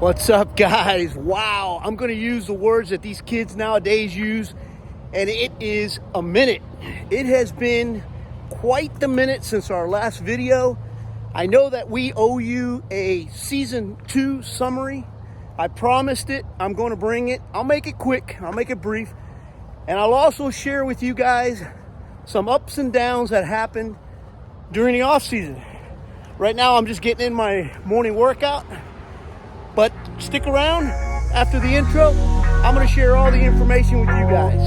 What's up, guys? Wow, I'm going to use the words that these kids nowadays use, and it is a minute. It has been quite the minute since our last video. I know that we owe you a season 2 summary. I promised it. I'm going to bring it. I'll make it quick. I'll make it brief. And I'll also share with you guys some ups and downs that happened during the off season. Right now, I'm just getting in my morning workout. But stick around. After the intro, I'm going to share all the information with you guys.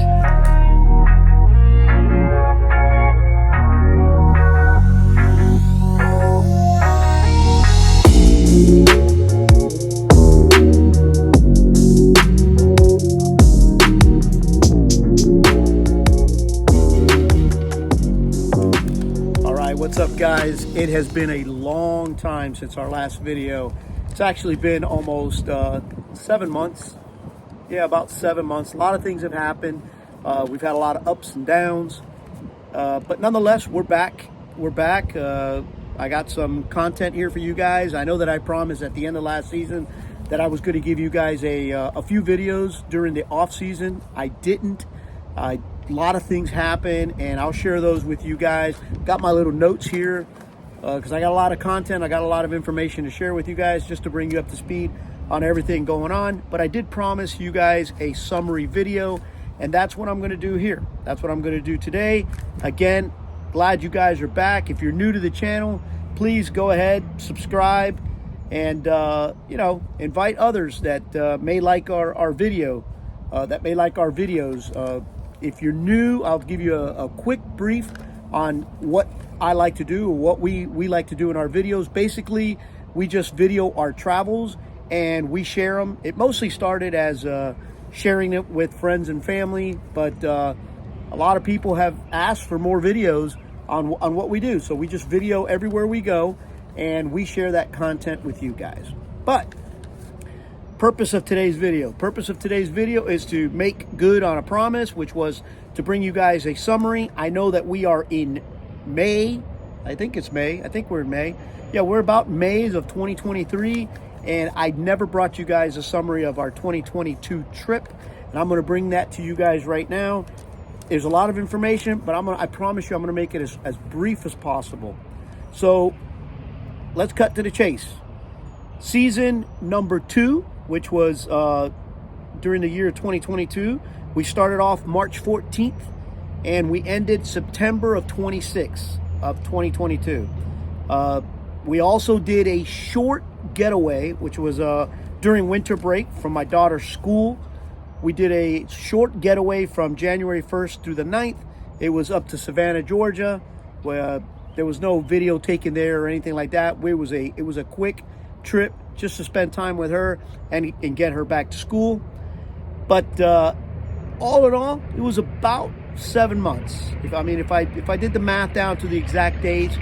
All right, what's up, guys? It has been a long time since our last video. It's actually been almost 7 months. Yeah, about 7 months. A lot of things have happened. We've had a lot of ups and downs. But nonetheless, we're back. We're back. I got some content here for you guys. I know that I promised at the end of last season that I was going to give you guys a few videos during the off season. I didn't. A lot of things happened, and I'll share those with you guys. Got my little notes here. Because I got a lot of content, I got a lot of information to share with you guys just to bring you up to speed on everything going on. But I did promise you guys a summary video, and that's what I'm going to do here. That's what I'm going to do today. Again, glad you guys are back. If you're new to the channel, please go ahead, subscribe, and invite others that may like our video, that may like our videos. If you're new, I'll give you a quick brief on what I like to do, or what we like to do in our videos. Basically, we just video our travels and we share them. It mostly started as sharing it with friends and family, but a lot of people have asked for more videos on what we do. So we just video everywhere we go and we share that content with you guys. But purpose of today's video is to make good on a promise, which was to bring you guys a summary. I know that we are in May. I think it's May. I think we're in May. Yeah, we're about May of 2023, and I never brought you guys a summary of our 2022 trip, and I'm going to bring that to you guys right now. There's a lot of information, but I promise you I'm going to make it as brief as possible. So let's cut to the chase. Season number 2, which was during the year 2022, we started off March 14th. And we ended September of 26th of 2022. We also did a short getaway, which was during winter break from my daughter's school. We did a short getaway from January 1st through the 9th. It was up to Savannah, Georgia, where there was no video taken there or anything like that. It was a quick trip just to spend time with her and get her back to school. But all in all, it was about 7 months. If I did the math down to the exact dates,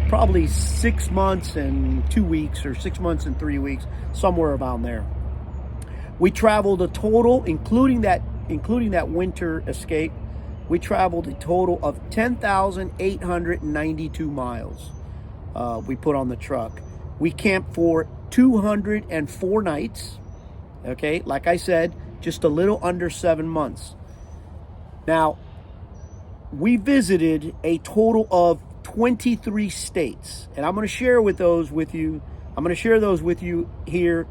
probably 6 months and 2 weeks, or 6 months and 3 weeks, somewhere around there. We traveled a total, including that winter escape, we traveled a total of 10,892 miles. We put on the truck. We camped for 204 nights. Okay, like I said, just a little under 7 months. Now, we visited a total of 23 states, and I'm going to share those with you. I'm going to share those with you here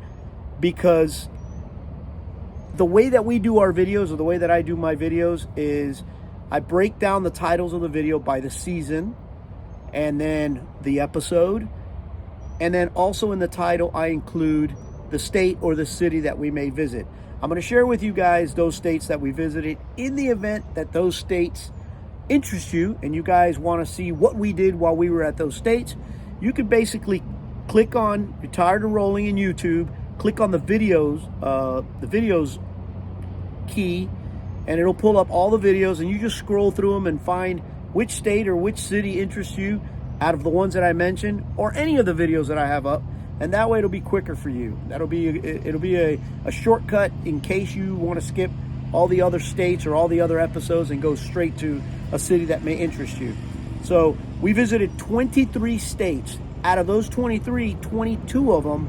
because the way that we do our videos, or the way that I do my videos, is I break down the titles of the video by the season and then the episode, and then also in the title I include the state or the city that we may visit. I'm going to share with you guys those states that we visited. In the event that those states interest you and you guys want to see what we did while we were at those states, you can basically click on Retired and Rolling in YouTube, click on the videos key, and it'll pull up all the videos, and you just scroll through them and find which state or which city interests you out of the ones that I mentioned, or any of the videos that I have up, and that way it'll be quicker for you. It'll be a shortcut in case you want to skip all the other states or all the other episodes and go straight to a city that may interest you. So we visited 23 states. Out of those 23, 22 of them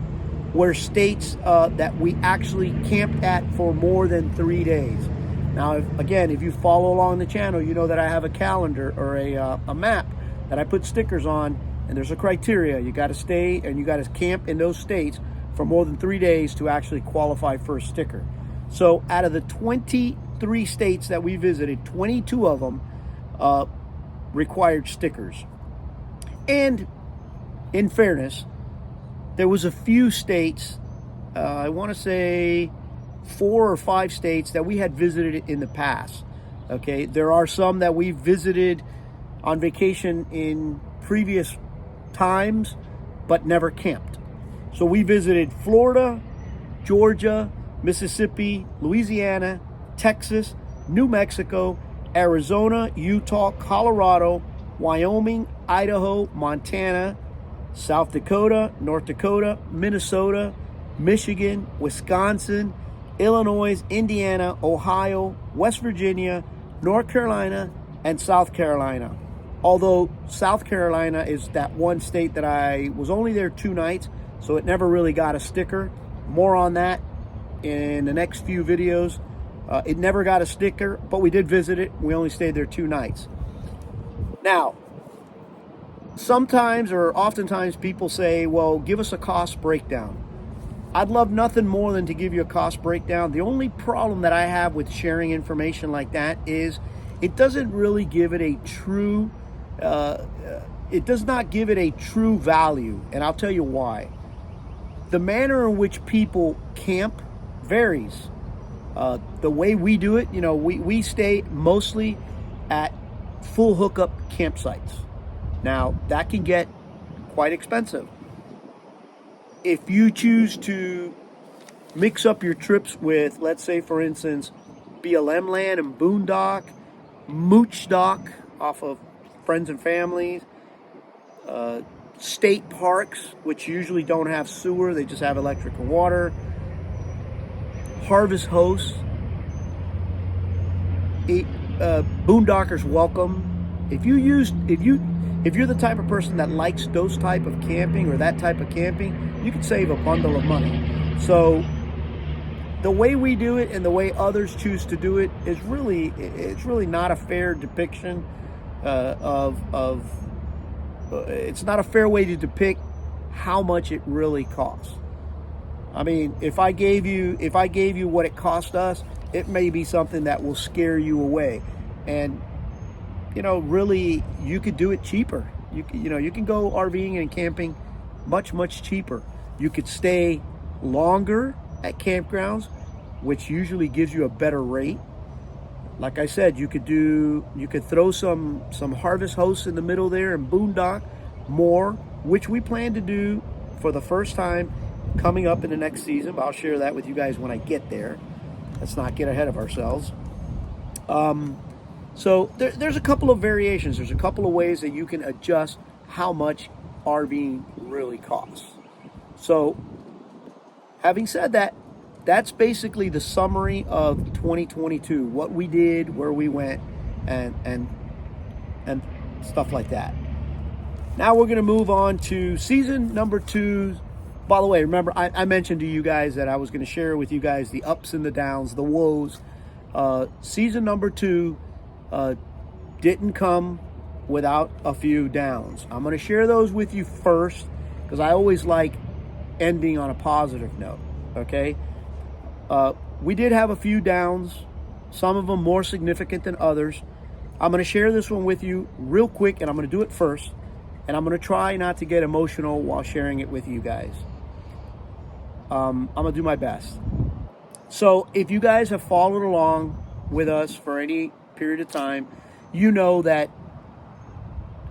were states that we actually camped at for more than 3 days. Now, if you follow along the channel, you know that I have a calendar or a map that I put stickers on, and there's a criteria. You got to stay and you got to camp in those states for more than 3 days to actually qualify for a sticker. So out of the 23 states that we visited, 22 of them required stickers. And in fairness, there was a few states, I want to say 4 or 5 states that we had visited in the past. Okay, there are some that we visited on vacation in previous times, but never camped. So we visited Florida, Georgia, Mississippi, Louisiana, Texas, New Mexico, Arizona, Utah, Colorado, Wyoming, Idaho, Montana, South Dakota, North Dakota, Minnesota, Michigan, Wisconsin, Illinois, Indiana, Ohio, West Virginia, North Carolina, and South Carolina. Although South Carolina is that one state that I was only there 2 nights, so it never really got a sticker. More on that in the next few videos. It never got a sticker, but we did visit it. We only stayed there 2 nights. Now, sometimes or oftentimes people say, well, give us a cost breakdown. I'd love nothing more than to give you a cost breakdown. The only problem that I have with sharing information like that is it doesn't really give it a true, it does not give it a true value. And I'll tell you why. The manner in which people camp varies. The way we do it, we stay mostly at full hookup campsites. Now, that can get quite expensive. If you choose to mix up your trips with, let's say, for instance, BLM land and Boondock, Mooch Dock off of friends and families, state parks, which usually don't have sewer, they just have electric and water, Harvest Hosts, Boondockers welcome. If you're the type of person that likes those type of camping or that type of camping, you can save a bundle of money. So the way we do it and the way others choose to do it is it's really not a fair depiction it's not a fair way to depict how much it really costs. I mean, if I gave you what it cost us, it may be something that will scare you away. And really, you could do it cheaper. You can go RVing and camping much cheaper. You could stay longer at campgrounds, which usually gives you a better rate. Like I said, you could throw some Harvest Hosts in the middle there and Boondock more, which we plan to do for the first time coming up in the next season. But I'll share that with you guys when I get there. Let's not get ahead of ourselves. So there's a couple of variations. There's a couple of ways that you can adjust how much RVing really costs. So having said that, that's basically the summary of 2022, what we did, where we went, and stuff like that. Now we're going to move on to season number 2. By the way, remember, I mentioned to you guys that I was going to share with you guys the ups and the downs, the woes. Season number 2 didn't come without a few downs. I'm going to share those with you first because I always like ending on a positive note, okay? We did have a few downs, some of them more significant than others. I'm going to share this one with you real quick, and I'm going to do it first. And I'm going to try not to get emotional while sharing it with you guys. I'm going to do my best. So if you guys have followed along with us for any period of time, you know that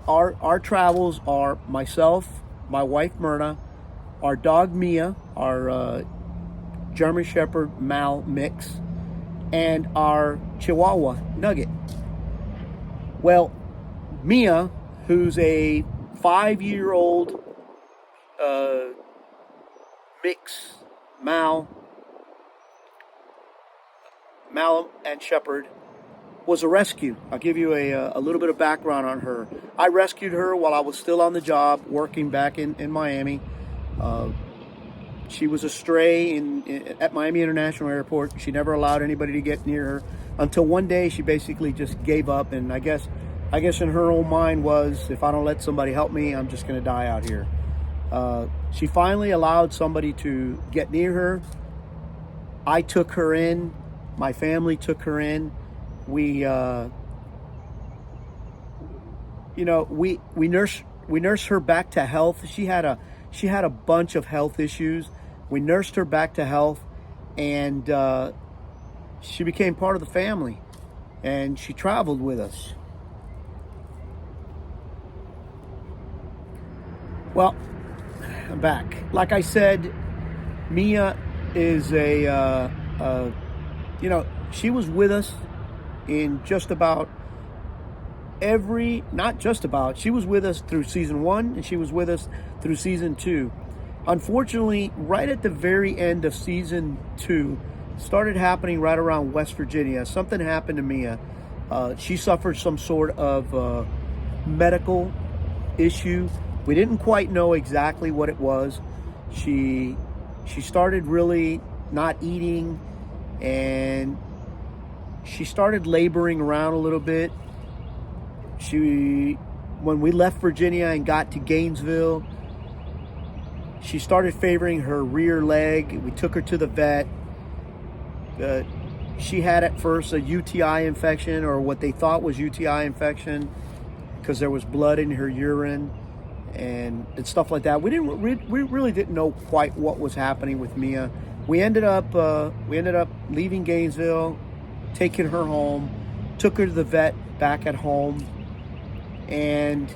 our travels are myself, my wife Myrna, our dog Mia, our German Shepherd Mal mix, and our Chihuahua Nugget. Well, Mia, who's a 5-year-old mix Mal and Shepherd, was a rescue. I'll give you a little bit of background on her. I rescued her while I was still on the job working back in Miami. She was a stray at Miami International Airport. She never allowed anybody to get near her until one day she basically just gave up. And I guess in her own mind was, if I don't let somebody help me, I'm just going to die out here. She finally allowed somebody to get near her. I took her in. My family took her in. We nursed her back to health. She had a bunch of health issues. We nursed her back to health, and she became part of the family, and she traveled with us. Well, I'm back. Like I said, Mia is she was with us in just about she was with us through season 1, and she was with us through season 2. Unfortunately, right at the very end of season 2, started happening right around West Virginia. Something happened to Mia. She suffered some sort of medical issue. We didn't quite know exactly what it was. She started really not eating, and she started laboring around a little bit. When we left Virginia and got to Gainesville, she started favoring her rear leg. We took her to the vet. She had at first a UTI infection, or what they thought was UTI infection, because there was blood in her urine and stuff like that. We really didn't know quite what was happening with Mia. We ended up leaving Gainesville, taking her home, took her to the vet back at home, and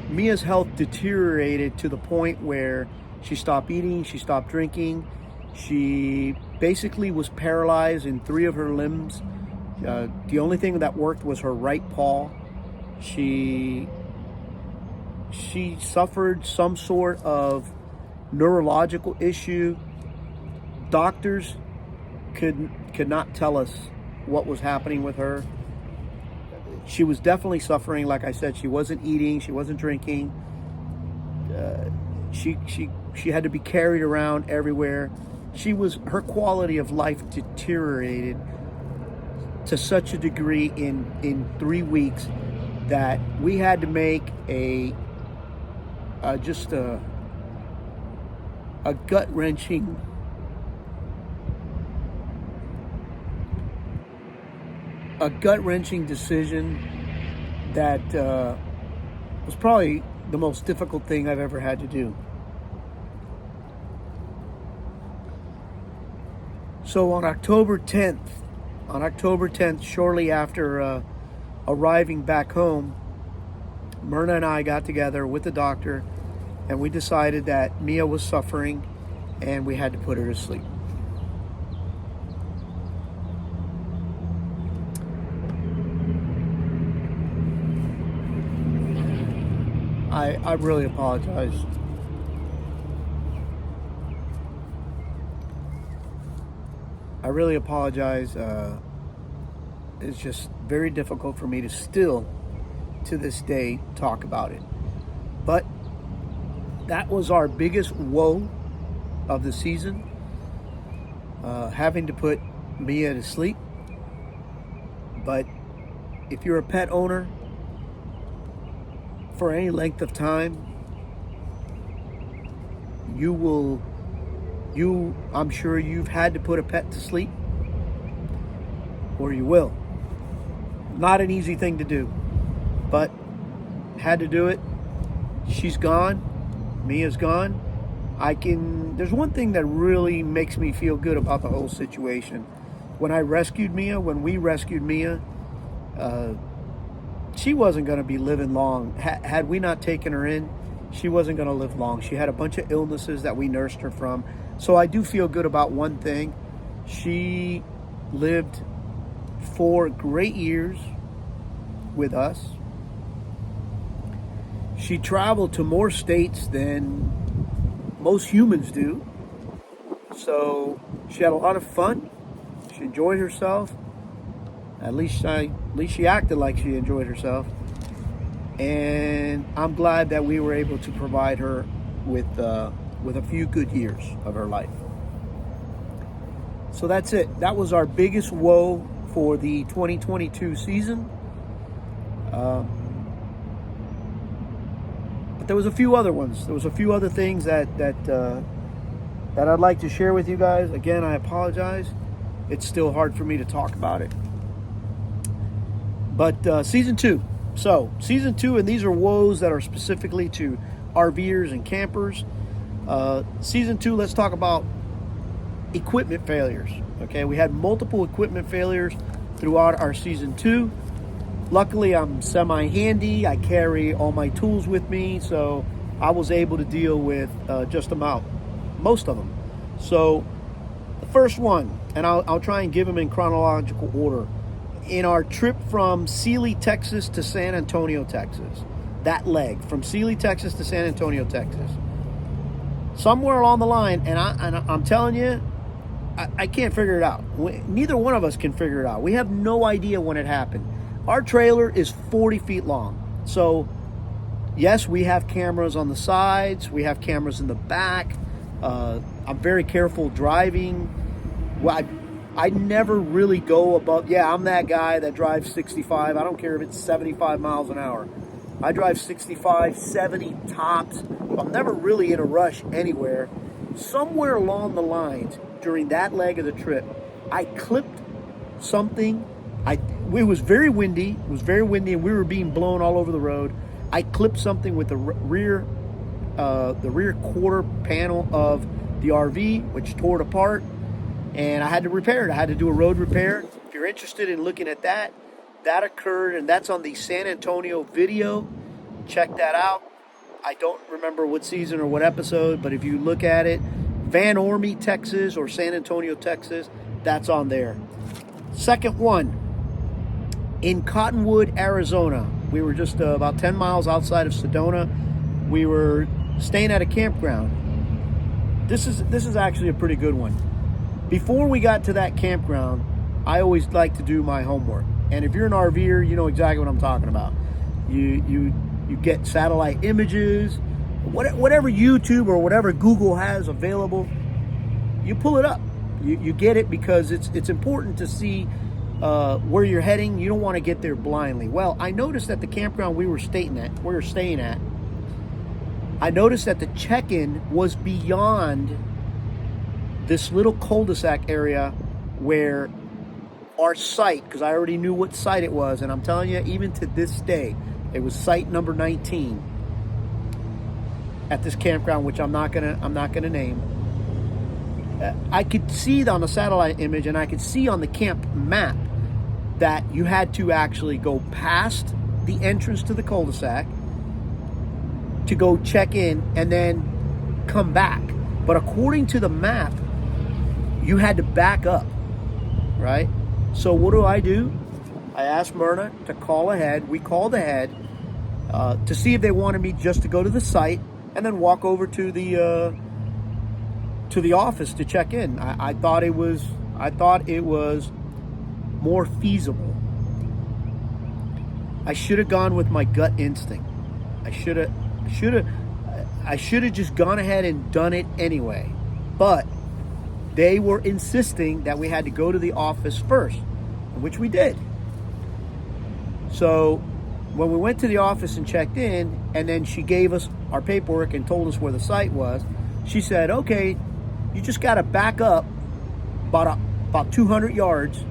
Mia's health deteriorated to the point where she stopped eating, she stopped drinking. She basically was paralyzed in 3 of her limbs. The only thing that worked was her right paw. She suffered some sort of neurological issue. Doctors could not tell us what was happening with her. She was definitely suffering. Like I said, she wasn't eating, she wasn't drinking. She had to be carried around everywhere. Her quality of life deteriorated to such a degree in 3 weeks that we had to make a gut-wrenching decision that was probably the most difficult thing I've ever had to do. So on October 10th, shortly after arriving back home, Myrna and I got together with the doctor, and we decided that Mia was suffering and we had to put her to sleep. I really apologize. I really apologize. It's just very difficult for me to still, to this day, talk about it. But that was our biggest woe of the season, having to put Mia to sleep. But if you're a pet owner for any length of time, I'm sure you've had to put a pet to sleep, or you will. Not an easy thing to do, but had to do it. She's gone. Mia's gone. There's one thing that really makes me feel good about the whole situation. When we rescued Mia, she wasn't going to be living long. Had we not taken her in, she wasn't going to live long. She had a bunch of illnesses that we nursed her from. So I do feel good about one thing. She lived 4 great years with us. She traveled to more states than most humans do. So she had a lot of fun. She enjoyed herself. At least she acted like she enjoyed herself. And I'm glad that we were able to provide her with with a few good years of her life. So that's it. That was our biggest woe for the 2022 season. But there was a few other ones. There was a few other things that I'd like to share with you guys. Again, I apologize. It's still hard for me to talk about it. But season 2. So season 2, and these are woes that are specifically to RVers and campers. Season 2, let's talk about equipment failures. Okay, we had multiple equipment failures throughout our season 2. Luckily, I'm semi-handy. I carry all my tools with me, so I was able to deal with just about most of them. So the first one, and I'll try and give them in chronological order. In our trip from Sealy, Texas to San Antonio, Texas, that leg from Sealy, Texas to San Antonio, Texas, somewhere along the line, and I'm telling you, I can't figure it out. Neither one of us can figure it out. We have no idea when it happened. Our trailer is 40 feet long. So, yes, we have cameras on the sides. We have cameras in the back. I'm very careful driving. Well, I never really go above. Yeah, I'm that guy that drives 65. I don't care if it's 75 miles an hour. I drive 65, 70 tops. I'm never really in a rush anywhere. Somewhere along the lines, during that leg of the trip, I clipped something. It was very windy. It was very windy, and we were being blown all over the road. I clipped something with the rear quarter panel of the RV, which tore it apart, and I had to repair it. I had to do a road repair. If you're interested in looking at that, that occurred, and that's on the San Antonio video. Check that out. I don't remember what season or what episode, but if you look at it, Van Ormy, Texas, or San Antonio, Texas, that's on there. Second one, in Cottonwood, Arizona. We were just about 10 miles outside of Sedona. We were staying at a campground. This is actually a pretty good one. Before we got to that campground, I always like to do my homework. And if you're an RVer, you know exactly what I'm talking about. You get satellite images, whatever YouTube or whatever Google has available, you pull it up. You get it because it's important to see where you're heading. You don't want to get there blindly. Well, I noticed at the campground we were staying at, I noticed that the check-in was beyond this little cul-de-sac area where our site, because I already knew what site it was, and I'm telling you, even to this day, it was site number 19 at this campground, which I'm not gonna name. I could see on the satellite image, and I could see on the camp map that you had to actually go past the entrance to the cul-de-sac to go check in and then come back. But according to the map, you had to back up, right? So what do? I asked Myrna to call ahead. We called ahead to see if they wanted me just to go to the site and then walk over to the office to check in. I thought it was more feasible. I should have gone with my gut instinct. I should have just gone ahead and done it anyway. But they were insisting that we had to go to the office first, which we did. So when we went to the office and checked in, and then she gave us our paperwork and told us where the site was, she said, okay, you just got to back up about 200 yards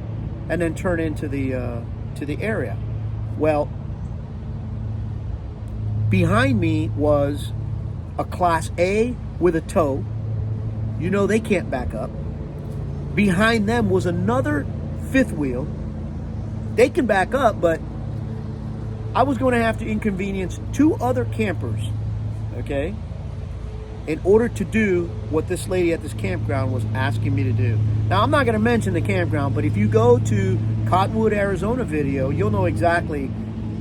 and then turn into the area. Well, behind me was a Class A with a tow. You know they can't back up. Behind them was another fifth wheel. They can back up, but I was going to have to inconvenience 2 other campers, okay, in order to do what this lady at this campground was asking me to do. Now, I'm not going to mention the campground, but if you go to Cottonwood, Arizona video, you'll know exactly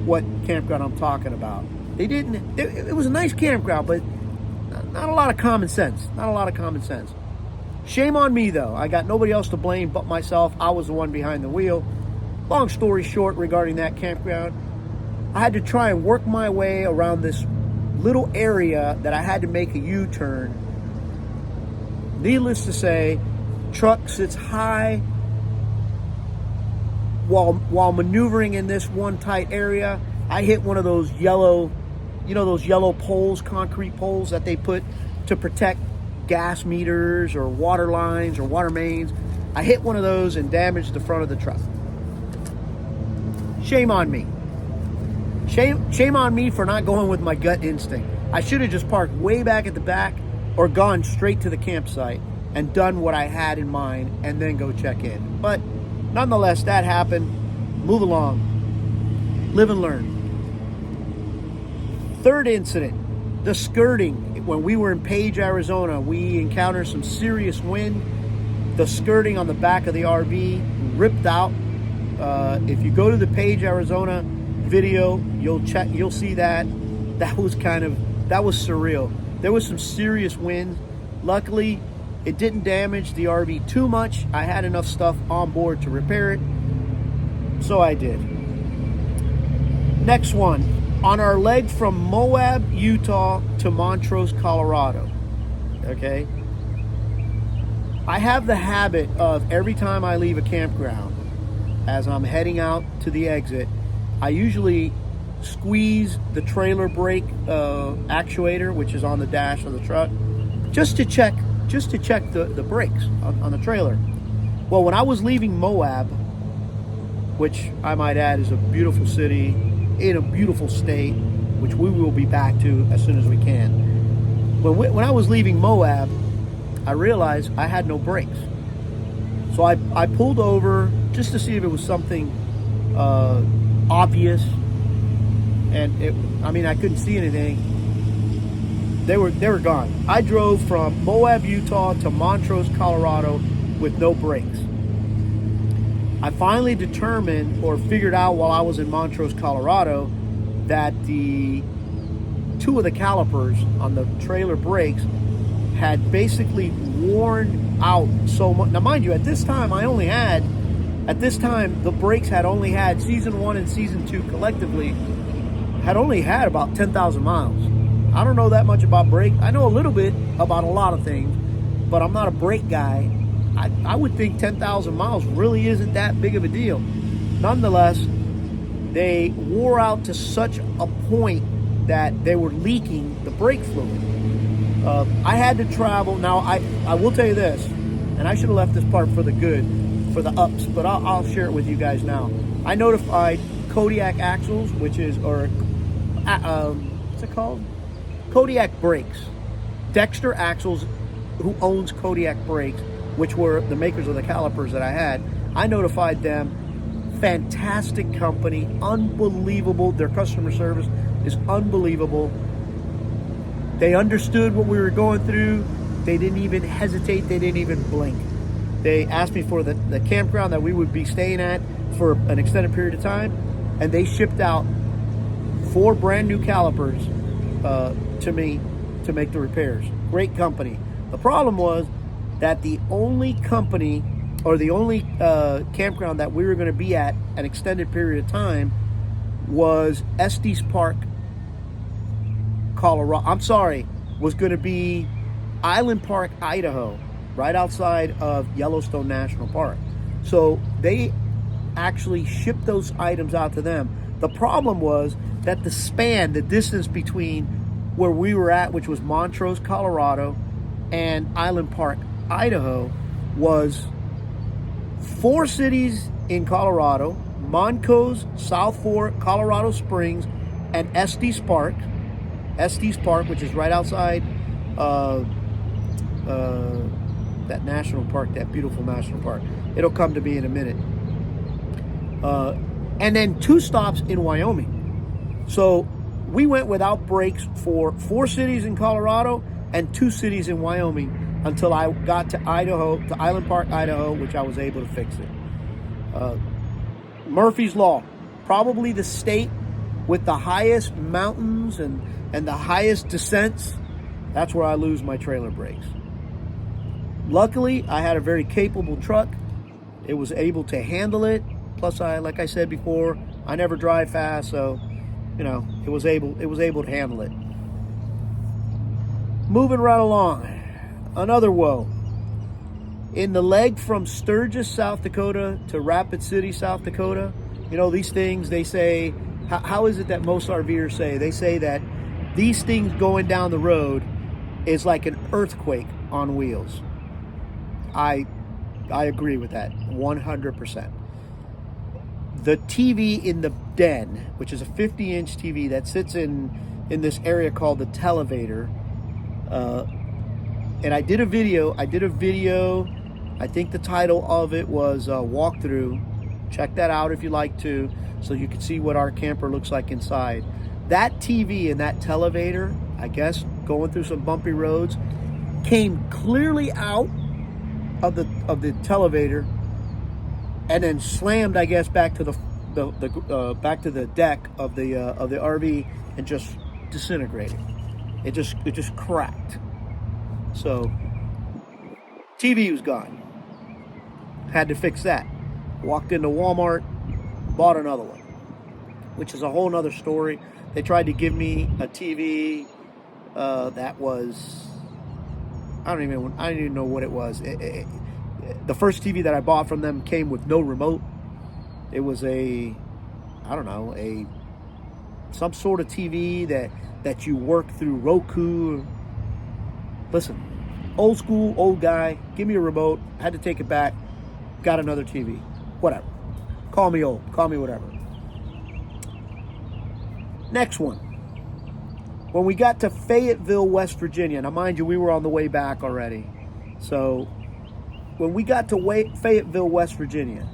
what campground I'm talking about. It was a nice campground, but not a lot of common sense. Not a lot of common sense. Shame on me, though. I got nobody else to blame but myself. I was the one behind the wheel. Long story short regarding that campground, I had to try and work my way around this little area that I had to make a U-turn Needless to say, truck sits high while maneuvering in this one tight area. I hit one of those yellow, those yellow poles, concrete poles that they put to protect gas meters or water lines or water mains. I hit one of those and damaged the front of the truck. Shame on me. Shame on me for not going with my gut instinct. I should have just parked way back at the back or gone straight to the campsite and done what I had in mind and then go check in. But nonetheless, that happened. Move along. Live and learn. Third incident, the skirting. When we were in Page, Arizona, we encountered some serious wind. The skirting on the back of the RV ripped out. If you go to the Page, Arizona video, you'll see that. That was surreal. There was some serious wind. Luckily, it didn't damage the RV too much. I had enough stuff on board to repair it, so I did. Next one. On our leg from Moab, Utah to Montrose, Colorado. Okay? I have the habit of every time I leave a campground, as I'm heading out to the exit, I usually squeeze the trailer brake actuator, which is on the dash of the truck, just to check the brakes on the trailer. Well, when I was leaving Moab, which I might add is a beautiful city in a beautiful state, which we will be back to as soon as we can. When I was leaving Moab, I realized I had no brakes. So I pulled over just to see if it was something obvious, and I couldn't see anything. They were gone. I drove from Moab, Utah to Montrose, Colorado with no brakes. I finally determined or figured out while I was in Montrose, Colorado, that the two of the calipers on the trailer brakes had basically worn out so much. Now, mind you, at this time, the brakes had only had, season 1 and season 2 collectively, had only had about 10,000 miles. I don't know that much about brake. I know a little bit about a lot of things, but I'm not a brake guy. I would think 10,000 miles really isn't that big of a deal. Nonetheless, they wore out to such a point that they were leaking the brake fluid. I had to travel. Now, I will tell you this, and I should have left this part for the ups, but I'll share it with you guys now. I notified Kodiak Axles, what's it called? Kodiak Brakes. Dexter Axles, who owns Kodiak Brakes, which were the makers of the calipers that I had. I notified them. Fantastic company, unbelievable. Their customer service is unbelievable. They understood what we were going through. They didn't even hesitate. They didn't even blink. They asked me for the campground that we would be staying at for an extended period of time, and they shipped out 4 brand new calipers to me to make the repairs. Great company. The problem was that the only company or the only campground that we were going to be at an extended period of time was Estes Park, Colorado. Was going to be Island Park, Idaho, right outside of Yellowstone National Park. So they actually shipped those items out to them. The problem was that the distance between where we were at, which was Montrose, Colorado, and Island Park, Idaho, was 4 cities in Colorado: Moncos, South Fork, Colorado Springs, and Estes Park. Estes Park, which is right outside that national park, that beautiful national park. It'll come to me in a minute. And then 2 stops in Wyoming. So we went without brakes for 4 cities in Colorado and 2 cities in Wyoming until I got to Idaho, to Island Park, Idaho, which I was able to fix it. Murphy's Law, probably the state with the highest mountains and the highest descents. That's where I lose my trailer brakes. Luckily, I had a very capable truck. It was able to handle it. Plus, like I said before, I never drive fast, so it was able to handle it. Moving right along, another woe. In the leg from Sturgis, South Dakota to Rapid City, South Dakota, you know, these things, they say, how is it that most RVers say? They say that these things going down the road is like an earthquake on wheels. I agree with that 100%. The TV in the den, which is a 50-inch TV that sits in this area called the televator, and I did a video. I think the title of it was Walkthrough. Check that out if you like to, so you can see what our camper looks like inside. That TV and that televator, I guess, going through some bumpy roads, came clearly out of the televator, and then slammed, I guess, back to the deck of the RV and just disintegrated. It just cracked. So TV was gone. Had to fix that. Walked into Walmart, bought another one, which is a whole nother story. They tried to give me a TV that was, I don't even know what it was. The first TV that I bought from them came with no remote. It was some sort of TV that you work through Roku. Listen, old school, old guy, give me a remote. Had to take it back. Got another TV. Whatever. Call me old. Call me whatever. Next one. When we got to Fayetteville, West Virginia, now mind you, we were on the way back already. So when we got to Fayetteville, West Virginia,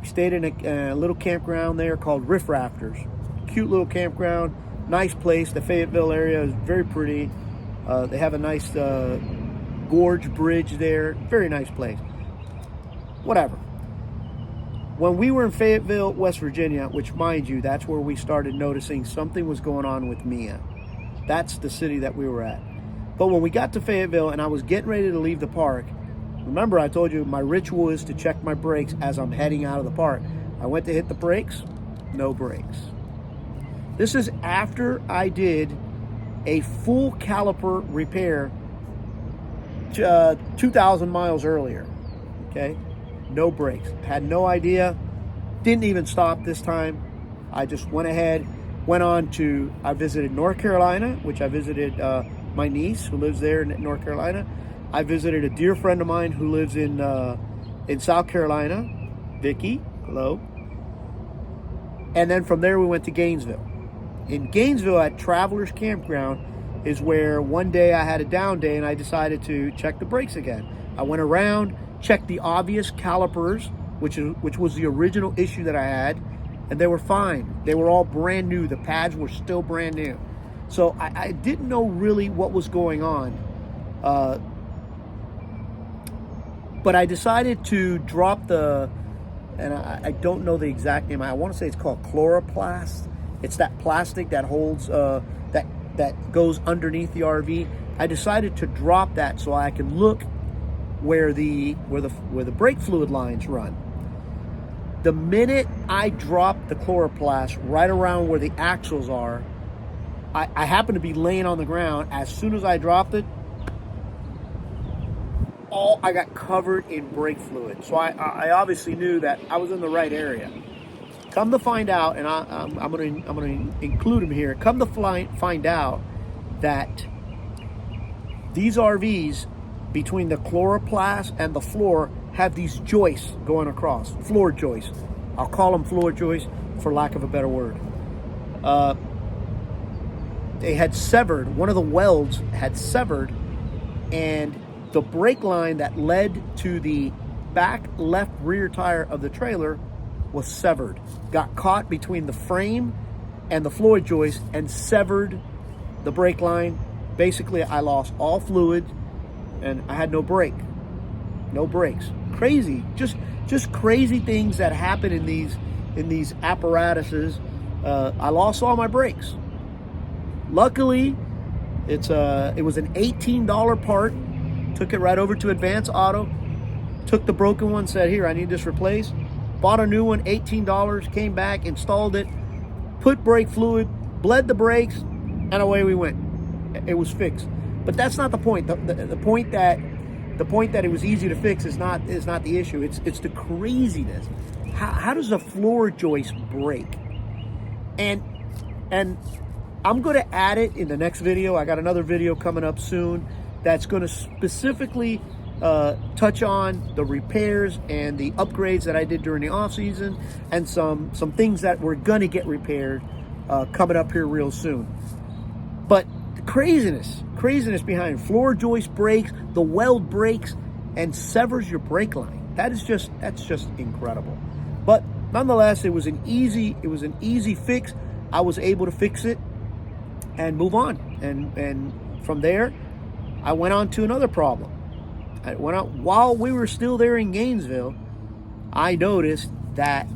we stayed in a little campground there called Riff Rafters. Cute little campground, nice place. The Fayetteville area is very pretty. They have a nice gorge bridge there. Very nice place. Whatever. When we were in Fayetteville, West Virginia, which mind you, that's where we started noticing something was going on with Mia. That's the city that we were at. But when we got to Fayetteville and I was getting ready to leave the park, remember I told you my ritual is to check my brakes as I'm heading out of the park. I went to hit the brakes, no brakes. This is after I did a full caliper repair 2,000 miles earlier, okay? No brakes. Had no idea. Didn't even stop this time. I just went ahead, I visited North Carolina, which I visited my niece who lives there in North Carolina. I visited a dear friend of mine who lives in South Carolina, Vicky, hello. And then from there we went to Gainesville. In Gainesville at Travelers Campground is where one day I had a down day and I decided to check the brakes again. I went around, checked the obvious calipers, which was the original issue that I had, and they were fine. They were all brand new. The pads were still brand new. So I didn't know really what was going on. But I decided to drop and I don't know the exact name. I want to say it's called chloroplast. It's that plastic that holds, that goes underneath the RV. I decided to drop that so I can look where the brake fluid lines run. The minute I dropped the chloroplast right around where the axles are, I happened to be laying on the ground. As soon as I dropped it, I got covered in brake fluid. So I obviously knew that I was in the right area. Come to find out, and I'm going to include him here. Come to find out that these RVs, between the chloroplast and the floor, have these joists going across, floor joists. I'll call them floor joists for lack of a better word. They had severed, one of the welds had severed, and the brake line that led to the back left rear tire of the trailer was severed. Got caught between the frame and the floor joist and severed the brake line. Basically, I lost all fluid and I had no brake. No brakes. Crazy. Just crazy things that happen in these apparatuses. I lost all my brakes. Luckily, it was an $18 part. Took it right over to Advance Auto. Took the broken one, said, here, I need this replaced. Bought a new one, $18, came back, installed it, put brake fluid, bled the brakes, and away we went. It was fixed. But that's not the point. The point that The point that it was easy to fix is not the issue. It's the craziness. How does a floor joist break? And I'm going to add it in the next video. I got another video coming up soon that's going to specifically touch on the repairs and the upgrades that I did during the off season, and some things that we're going to get repaired coming up here real soon. But the craziness behind floor joist breaks, the weld breaks and severs your brake line. That's just incredible. But nonetheless, it was an easy fix. I was able to fix it and move on. And from there, I went on to another problem. While we were still there in Gainesville, I noticed that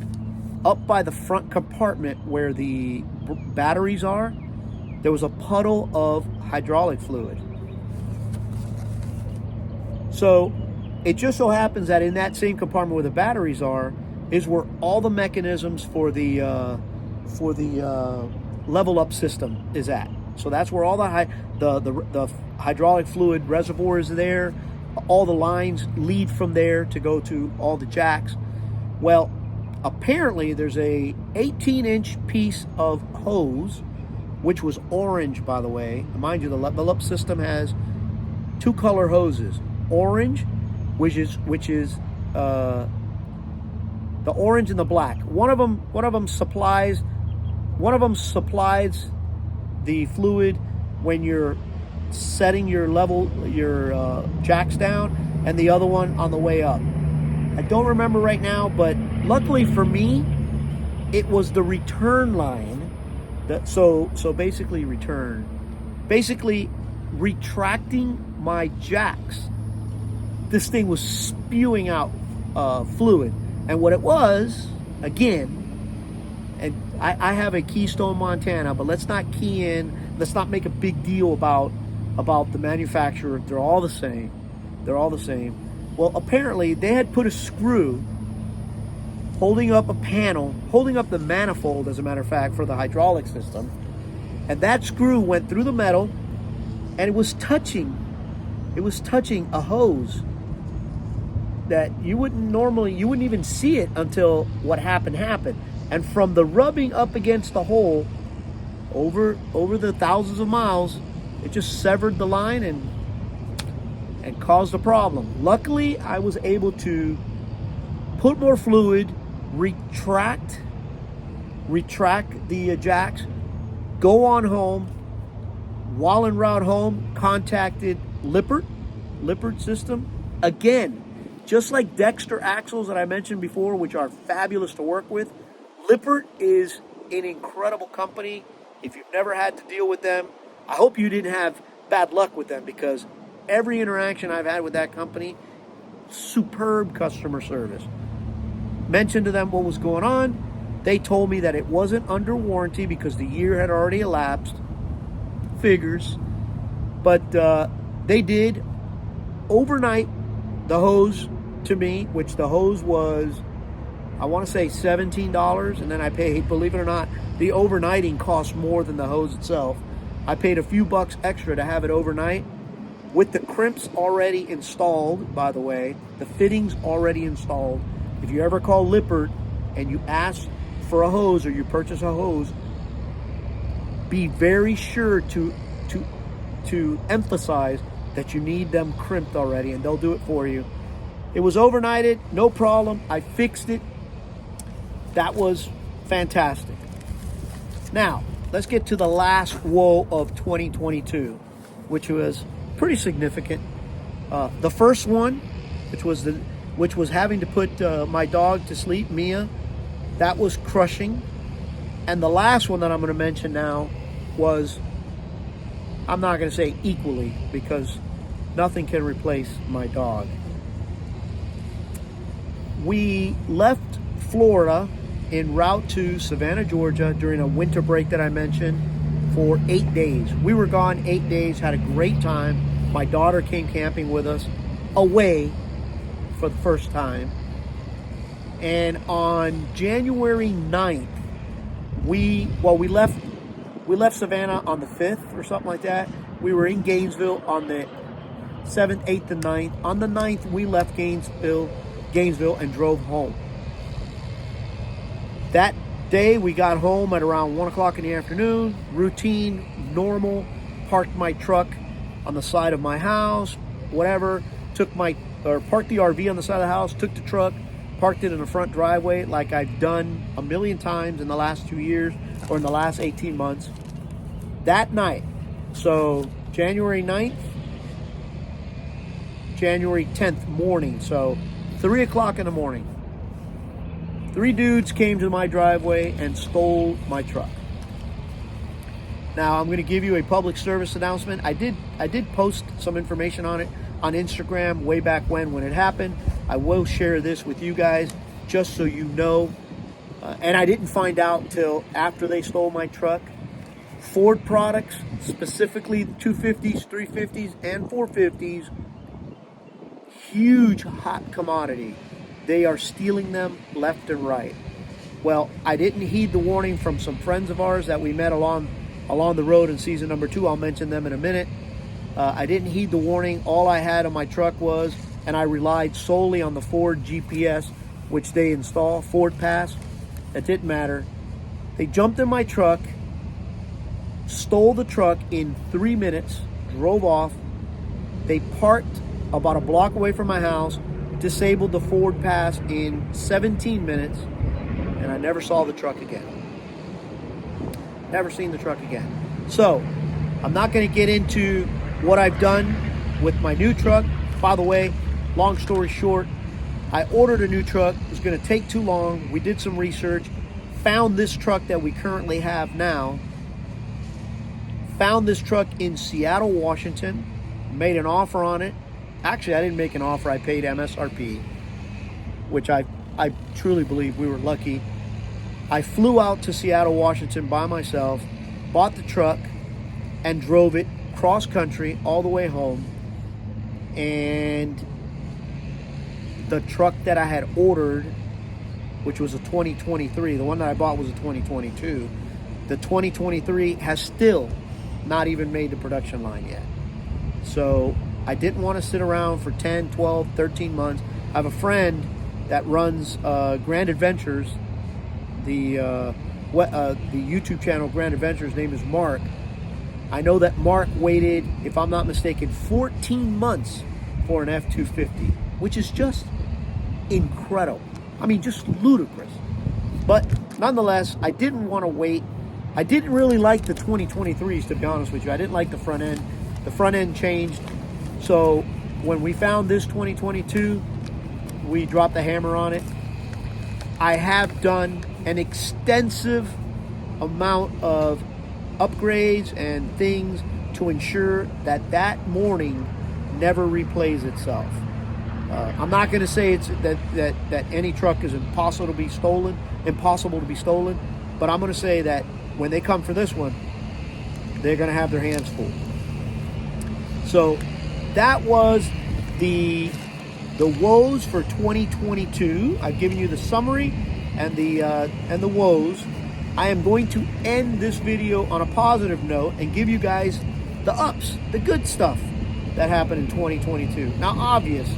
up by the front compartment where the batteries are, there was a puddle of hydraulic fluid. So it just so happens that in that same compartment where the batteries are is where all the mechanisms for the level up system is at. So that's where all the hydraulic fluid reservoir is there. All the lines lead from there to go to all the jacks. Well, apparently there's a 18-inch piece of hose, which was orange, by the way. Mind you, the level up system has two color hoses. Orange, which is the orange and the black. One of them supplies the fluid when you're setting your jacks down, and the other one on the way up. I don't remember right now, but luckily for me, it was the return line. So basically retracting my jacks. This thing was spewing out fluid, and what it was, again, and I have a Keystone, Montana, but let's not make a big deal about the manufacturer. They're all the same. Well, apparently they had put a screw holding up the manifold, as a matter of fact, for the hydraulic system, and that screw went through the metal, and it was touching a hose that you wouldn't even see it until what happened. And from the rubbing up against the hole over the thousands of miles, it just severed the line and caused a problem. Luckily, I was able to put more fluid, retract the jacks, go on home. While en route home, contacted Lippert system. Again, just like Dexter axles that I mentioned before, which are fabulous to work with, Lippert is an incredible company. If you've never had to deal with them, I hope you didn't have bad luck with them, because every interaction I've had with that company, superb customer service. Mentioned to them what was going on. They told me that it wasn't under warranty because the year had already elapsed. Figures. But they did overnight the hose to me, which the hose was, I want to say $17, and then I paid, believe it or not, the overnighting cost more than the hose itself. I paid a few bucks extra to have it overnight, with the crimps already installed, by the way, the fittings already installed. If you ever call Lippert and you ask for a hose or you purchase a hose, be very sure to emphasize that you need them crimped already, and they'll do it for you. It was overnighted, no problem. I fixed it. That was fantastic. Now, let's get to the last woe of 2022, which was pretty significant. The first one, which was having to put my dog to sleep, Mia, that was crushing. And the last one that I'm going to mention now was, I'm not going to say equally, because nothing can replace my dog. We left Florida en route to Savannah, Georgia during a winter break that I mentioned for 8 days. We were gone 8 days, had a great time. My daughter came camping with us away for the first time. And on January 9th, we left Savannah on the 5th or something like that. We were in Gainesville on the 7th, 8th, and 9th. On the 9th, we left Gainesville and drove home. That day, we got home at around 1 o'clock in the afternoon. Routine, normal. Parked my truck on the side of my house, whatever. Parked the RV on the side of the house, took the truck, parked it in the front driveway like I've done a million times in the last 2 years or in the last 18 months. That night, so January 9th, January 10th morning, so 3 o'clock in the morning, 3 dudes came to my driveway and stole my truck. Now, I'm going to give you a public service announcement. I did post some information on it on Instagram way back when it happened. I will share this with you guys just so you know. And I didn't find out till after they stole my truck. Ford products, specifically 250s, 350s, and 450s, huge hot commodity. They are stealing them left and right. Well, I didn't heed the warning from some friends of ours that we met along the road in season number 2. I'll mention them in a minute. I didn't heed the warning. All I had on my truck was, and I relied solely on the Ford GPS, which they install, Ford Pass. That didn't matter. They jumped in my truck, stole the truck in 3 minutes, drove off. They parked about a block away from my house, disabled the Ford Pass in 17 minutes, and I never saw the truck again. Never seen the truck again. So, I'm not going to get into what I've done with my new truck. By the way, long story short, I ordered a new truck. It was going to take too long. We did some research, found this truck that we currently have now, found this truck in Seattle, Washington, made an offer on it. Actually, I didn't make an offer. I paid MSRP, which I truly believe we were lucky. I flew out to Seattle, Washington by myself, bought the truck, and drove it cross country all the way home. And the truck that I had ordered, which was a 2023, the one that I bought was a 2022. The 2023 has still not even made the production line yet. So I didn't want to sit around for 10, 12, 13 months. I have a friend that runs Grand Adventures, the YouTube channel Grand Adventures. His name is Mark. I know that Mark waited, if I'm not mistaken, 14 months for an F-250, which is just incredible. I mean, just ludicrous. But nonetheless, I didn't want to wait. I didn't really like the 2023s, to be honest with you. I didn't like the front end. The front end changed. So when we found this 2022, we dropped the hammer on it. I have done an extensive amount of upgrades and things to ensure that that morning never replays itself. I'm not going to say it's that any truck is impossible to be stolen, but I'm going to say that when they come for this one, they're going to have their hands full. So that was the woes for 2022. I've given you the summary and the woes. I am going to end this video on a positive note and give you guys the ups, the good stuff that happened in 2022. Now, obvious,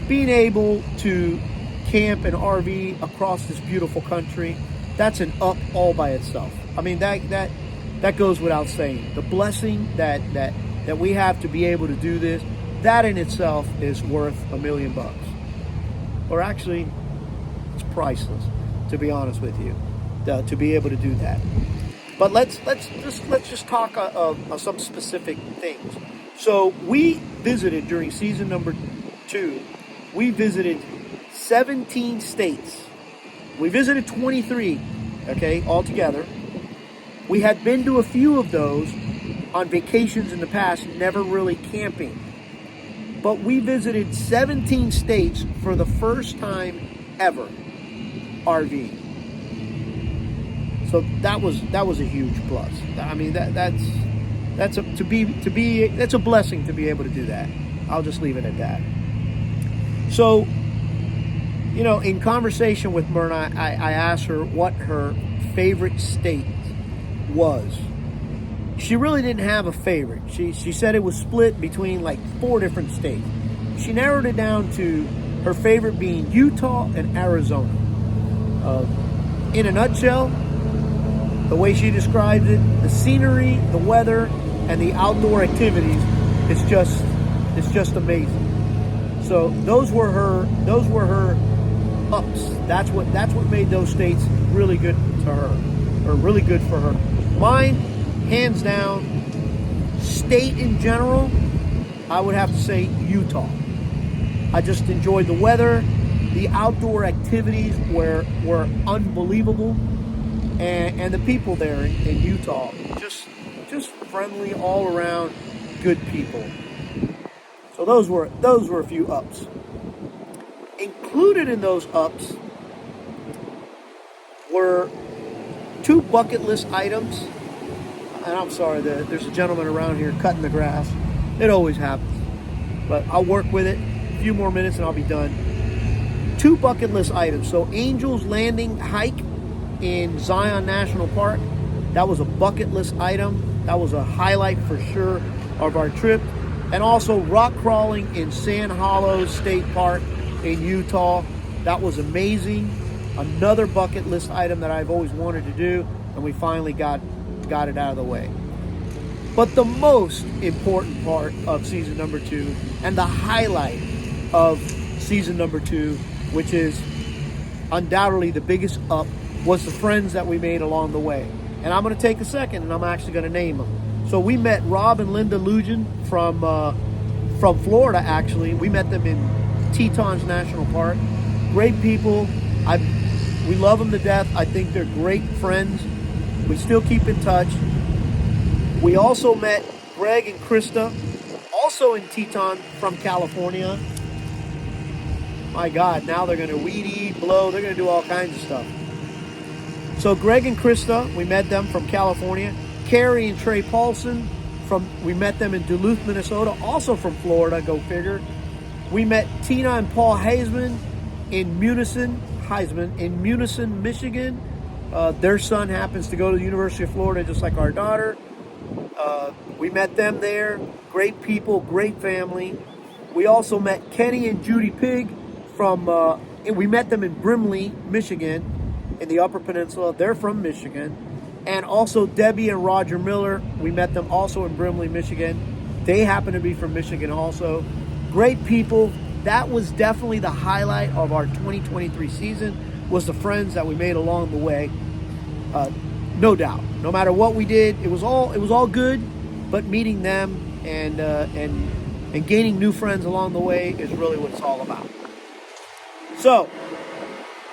being able to camp and RV across this beautiful country, that's an up all by itself. I mean, that goes without saying. The blessing that we have to be able to do this, that in itself is worth $1 million. Or actually, it's priceless, to be honest with you, to be able to do that. But let's just talk of some specific things. So we visited during season number 2. We visited 17 states. We visited 23, okay, altogether. We had been to a few of those on vacations in the past, never really camping. But we visited 17 states for the first time ever, RV. So that was a huge plus. I mean, that's a blessing to be able to do that. I'll just leave it at that. So, you know, in conversation with Myrna, I asked her what her favorite state was she really didn't have a favorite. She said it was split between like 4 different states. She narrowed it down to her favorite being Utah and Arizona. In a nutshell, the way she describes it, the scenery, the weather, and the outdoor activities, it's just amazing. So those were her ups. That's what made those states really good to her, or really good for her. Mine, hands down, state in general, I would have to say Utah. I just enjoyed the weather. The outdoor activities were unbelievable, and the people there in Utah, just friendly, all around, good people. So those were a few ups. Included in those ups were 2 bucket list items. And I'm sorry, there's a gentleman around here cutting the grass. It always happens. But I'll work with it. A few more minutes and I'll be done. 2 bucket list items. So Angels Landing hike in Zion National Park. That was a bucket list item. That was a highlight for sure of our trip. And also rock crawling in Sand Hollow State Park in Utah. That was amazing. Another bucket list item that I've always wanted to do, and we finally got it out of the way. But the most important part of season number 2, and the highlight of season number 2, which is undoubtedly the biggest up, was the friends that we made along the way. And I'm going to take a second and I'm actually going to name them. So we met Rob and Linda Lujan from Florida, actually. We met them in Tetons National Park. Great people. We love them to death. I think they're great friends. We still keep in touch. We also met Greg and Krista, also in Teton from California. My God, now they're going to weed eat, blow. They're going to do all kinds of stuff. So Greg and Krista, we met them from California. Carrie and Trey Paulson, we met them in Duluth, Minnesota, also from Florida, go figure. We met Tina and Paul Heisman in Munison, Michigan. Their son happens to go to the University of Florida just like our daughter. We met them there. Great people, great family. We also met Kenny and Judy Pig we met them in Brimley, Michigan, in the Upper Peninsula. They're from Michigan. And also Debbie and Roger Miller, we met them also in Brimley, Michigan. They happen to be from Michigan also. Great people. That was definitely the highlight of our 2023 season, was the friends that we made along the way. No doubt. No matter what we did, it was all good, but meeting them and gaining new friends along the way is really what it's all about. So,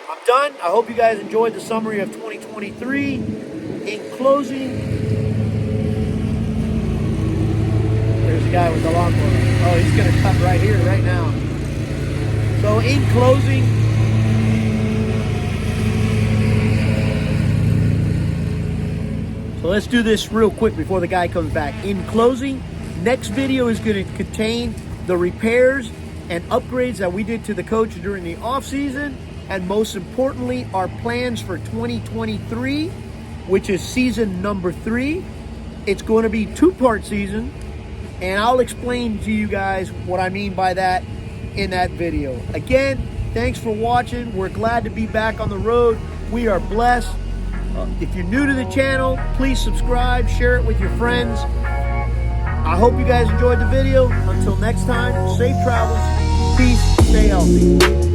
I'm done. I hope you guys enjoyed the summary of 2023. In closing, there's a guy with the lawnmower. Oh, he's going to cut right here, right now. So in closing, so let's do this real quick before the guy comes back. In closing, next video is going to contain the repairs and upgrades that we did to the coach during the off season, and most importantly, our plans for 2023, which is season number 3. It's going to be 2-part season, and I'll explain to you guys what I mean by that in that video. Again, thanks for watching. We're glad to be back on the road. We are blessed. If you're new to the channel, please subscribe, share it with your friends. I hope you guys enjoyed the video. Until next time, safe travels, peace, stay healthy.